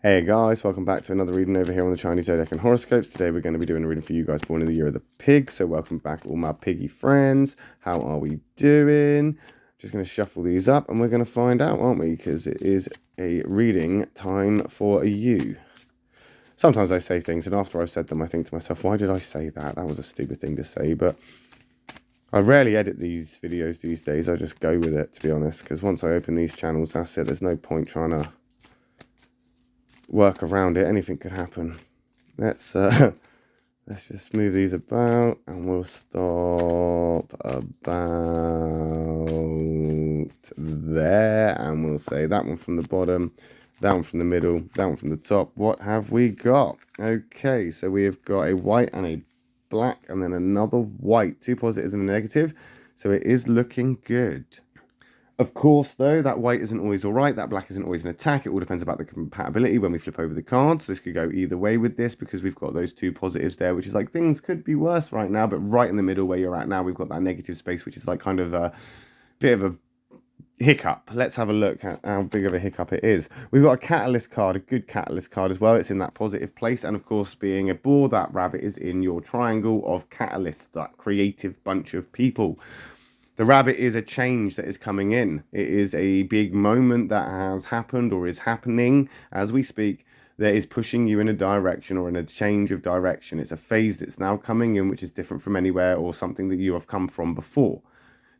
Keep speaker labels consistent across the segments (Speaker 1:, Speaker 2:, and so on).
Speaker 1: Hey guys, welcome back to another reading over here on the Chinese Zodiac and Horoscopes. Today we're going to be doing a reading for you guys born in the year of the pig. So welcome back all my piggy friends. How are we doing? Just going to shuffle these up and we're going to find out, aren't we? Because it is a reading time for you. Sometimes I say things and after I've said them I think to myself, why did I say that? That was a stupid thing to say, but I rarely edit these videos these days. I just go with it, to be honest, because once I open these channels, that's it. There's no point trying to work around it. Anything could happen. Let's just move these about and we'll stop about there and we'll say that one from the bottom, that one from the middle, that one from the top. What have we got? Okay, so we have got a white and a black and then another white, two positives and a negative, so it is looking good. Of course, though, that white isn't always all right. That black isn't always an attack. It all depends about the compatibility when we flip over the cards. This could go either way with this because we've got those two positives there, which is like things could be worse right now. But right in the middle where you're at now, we've got that negative space, which is like kind of a bit of a hiccup. Let's have a look at how big of a hiccup it is. We've got a catalyst card, a good catalyst card as well. It's in that positive place. And of course, being a boar, that rabbit is in your triangle of catalysts, that creative bunch of people. The rabbit is a change that is coming in. It is a big moment that has happened or is happening as we speak that is pushing you in a direction or in a change of direction. It's a phase that's now coming in which is different from anywhere or something that you have come from before.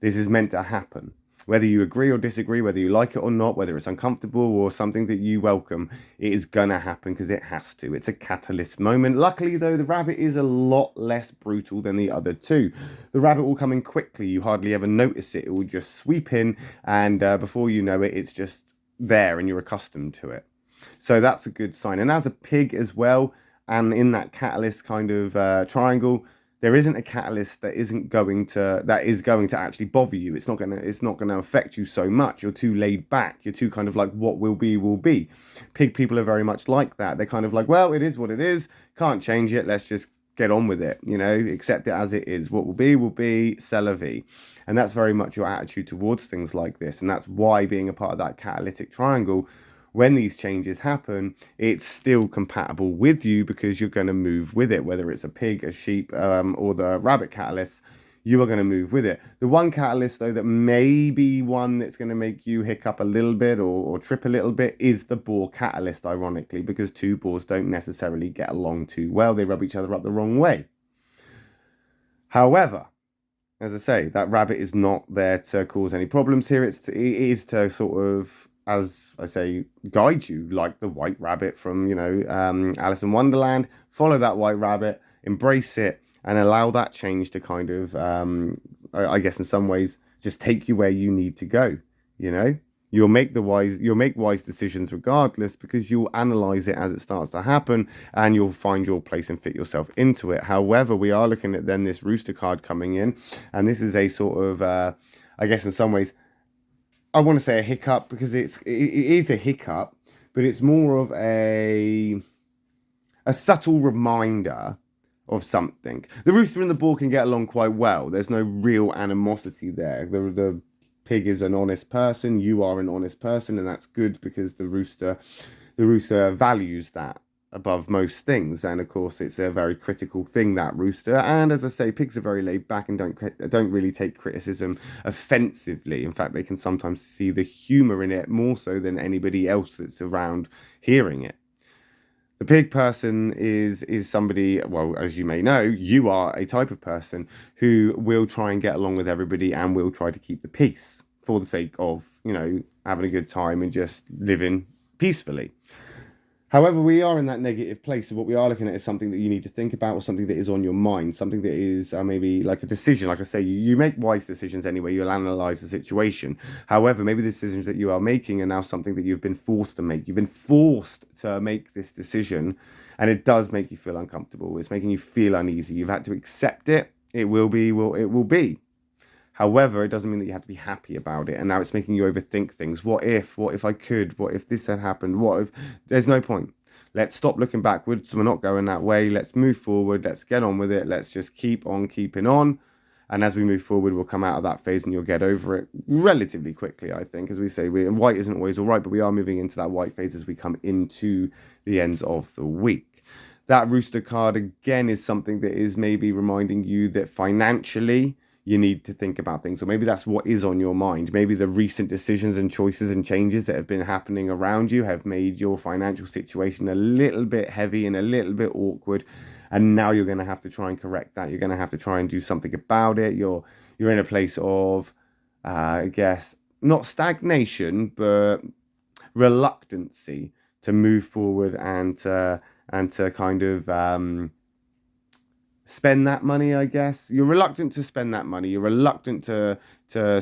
Speaker 1: This is meant to happen. Whether you agree or disagree, whether you like it or not, whether it's uncomfortable or something that you welcome, it is gonna happen because it has to. It's a catalyst moment. Luckily, though, the rabbit is a lot less brutal than the other two. The rabbit will come in quickly. You hardly ever notice it. It will just sweep in, and before you know it, it's just there and you're accustomed to it. So that's a good sign. And as a pig as well, and in that catalyst kind of triangle, there isn't a catalyst that is going to actually bother you. It's not gonna affect you so much. You're too laid back. You're too kind of like what will be will be. Pig people are very much like that. They're kind of like, well, it is what it is. Can't change it. Let's just get on with it. You know, accept it as it is. What will be, c'est la vie. And that's very much your attitude towards things like this. And that's why being a part of that catalytic triangle, when these changes happen, it's still compatible with you because you're going to move with it, whether it's a pig, a sheep, or the rabbit catalyst, you are going to move with it. The one catalyst, though, that may be one that's going to make you hiccup a little bit or trip a little bit is the boar catalyst, ironically, because two boars don't necessarily get along too well. They rub each other up the wrong way. However, as I say, that rabbit is not there to cause any problems here. It is to sort of, as I say, guide you like the white rabbit from, Alice in Wonderland. Follow that white rabbit, embrace it, and allow that change to kind of, I guess in some ways, just take you where you need to go. You'll make wise decisions regardless because you'll analyze it as it starts to happen and you'll find your place and fit yourself into it. However, we are looking at then this rooster card coming in, and this is a sort of, I guess in some ways, I want to say a hiccup because it is a hiccup, but it's more of a subtle reminder of something. The rooster and the boar can get along quite well. There's no real animosity there. The pig is an honest person. You are an honest person, and that's good because the rooster values that above most things, and of course it's a very critical thing, that rooster. And as I say, pigs are very laid back and don't really take criticism offensively. In fact, they can sometimes see the humor in it more so than anybody else that's around hearing it. The pig person is somebody, well, as you may know, you are a type of person who will try and get along with everybody and will try to keep the peace for the sake of, having a good time and just living peacefully. However, we are in that negative place. So what we are looking at is something that you need to think about or something that is on your mind, something that is maybe like a decision. Like I say, you make wise decisions anyway. You'll analyze the situation. However, maybe the decisions that you are making are now something that you've been forced to make. You've been forced to make this decision, and it does make you feel uncomfortable. It's making you feel uneasy. You've had to accept it. It will be. It will be. However, it doesn't mean that you have to be happy about it. And now it's making you overthink things. What if I could? What if this had happened? What if? There's no point. Let's stop looking backwards. We're not going that way. Let's move forward. Let's get on with it. Let's just keep on keeping on. And as we move forward, we'll come out of that phase and you'll get over it relatively quickly, I think. As we say, white isn't always all right, but we are moving into that white phase as we come into the ends of the week. That rooster card, again, is something that is maybe reminding you that financially you need to think about things. Or maybe that's what is on your mind. Maybe the recent decisions and choices and changes that have been happening around you have made your financial situation a little bit heavy and a little bit awkward. And now you're going to have to try and correct that. You're going to have to try and do something about it. You're in a place of, I guess, not stagnation, but reluctancy to move forward and to kind of spend that money, I guess. You're reluctant to spend that money. You're reluctant to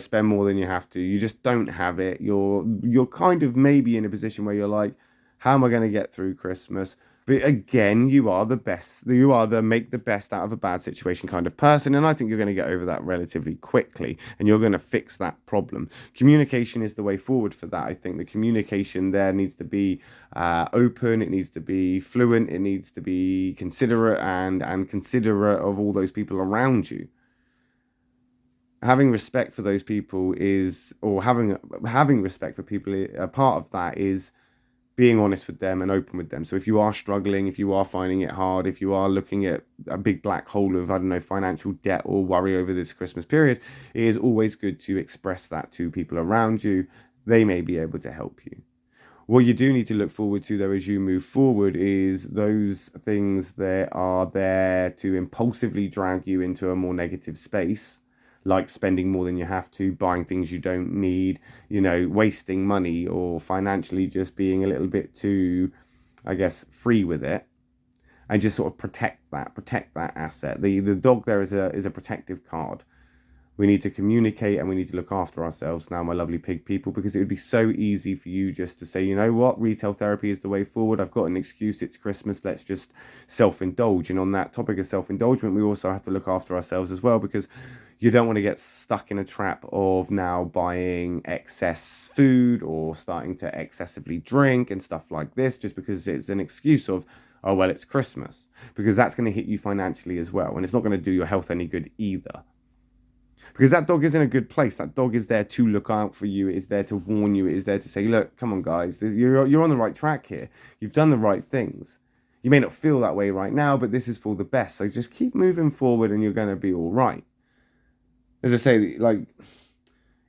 Speaker 1: spend more than you have to. You just don't have it. You're kind of maybe in a position where you're like, how am I going to get through Christmas? But again, you are the best. You are the make the best out of a bad situation kind of person. And I think you're going to get over that relatively quickly. And you're going to fix that problem. Communication is the way forward for that. I think the communication there needs to be open. It needs to be fluent. It needs to be considerate and considerate of all those people around you. Having respect for those people is, or having respect for people, a part of that is being honest with them and open with them. So if you are struggling, if you are finding it hard, if you are looking at a big black hole of, I don't know, financial debt or worry over this Christmas period, it is always good to express that to people around you. They may be able to help you. What you do need to look forward to, though, as you move forward is those things that are there to impulsively drag you into a more negative space, like spending more than you have to, buying things you don't need, wasting money, or financially just being a little bit too, I guess, free with it, and just sort of protect that asset. The dog there is a protective card. We need to communicate and we need to look after ourselves now, my lovely pig people, because it would be so easy for you just to say, you know what, retail therapy is the way forward. I've got an excuse. It's Christmas. Let's just self-indulge. And on that topic of self-indulgement, we also have to look after ourselves as well, because you don't want to get stuck in a trap of now buying excess food or starting to excessively drink and stuff like this just because it's an excuse of, oh, well, it's Christmas. Because that's going to hit you financially as well. And it's not going to do your health any good either. Because that dog is in a good place. That dog is there to look out for you. It is there to warn you. It is there to say, look, come on, guys. You're on the right track here. You've done the right things. You may not feel that way right now, but this is for the best. So just keep moving forward and you're going to be all right. As I say, like,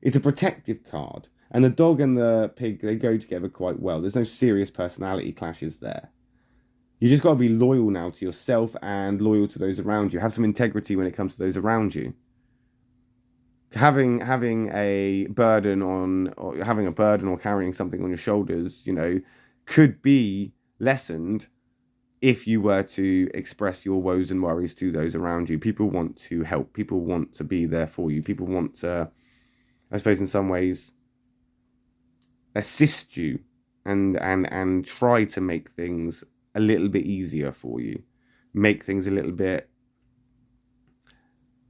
Speaker 1: it's a protective card. And the dog and the pig, they go together quite well. There's no serious personality clashes there. You just got to be loyal now to yourself and loyal to those around you. Have some integrity when it comes to those around you. Having a burden or carrying something on your shoulders, could be lessened if you were to express your woes and worries to those around you. People want to help. People want to be there for you. People want to, I suppose, in some ways, assist you and try to make things a little bit easier for you. Make things a little bit,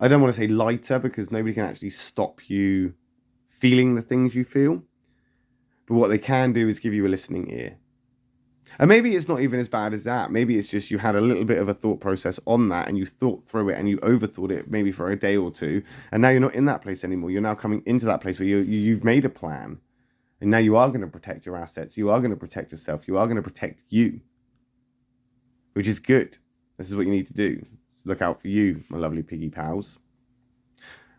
Speaker 1: I don't want to say lighter, because nobody can actually stop you feeling the things you feel. But what they can do is give you a listening ear. And maybe it's not even as bad as that. Maybe it's just you had a little bit of a thought process on that and you thought through it and you overthought it maybe for a day or two. And now you're not in that place anymore. You're now coming into that place where you've made a plan. And now you are going to protect your assets. You are going to protect yourself. You are going to protect you. Which is good. This is what you need to do. Look out for you, my lovely piggy pals.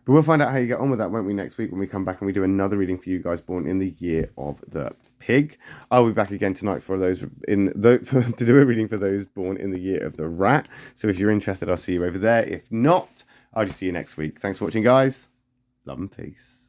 Speaker 1: But we'll find out how you get on with that, won't we, next week when we come back and we do another reading for you guys born in the year of the pig. I'll be back again tonight for those to do a reading for those born in the year of the rat. So if you're interested, I'll see you over there. If not, I'll just see you next week. Thanks for watching, guys. Love and peace.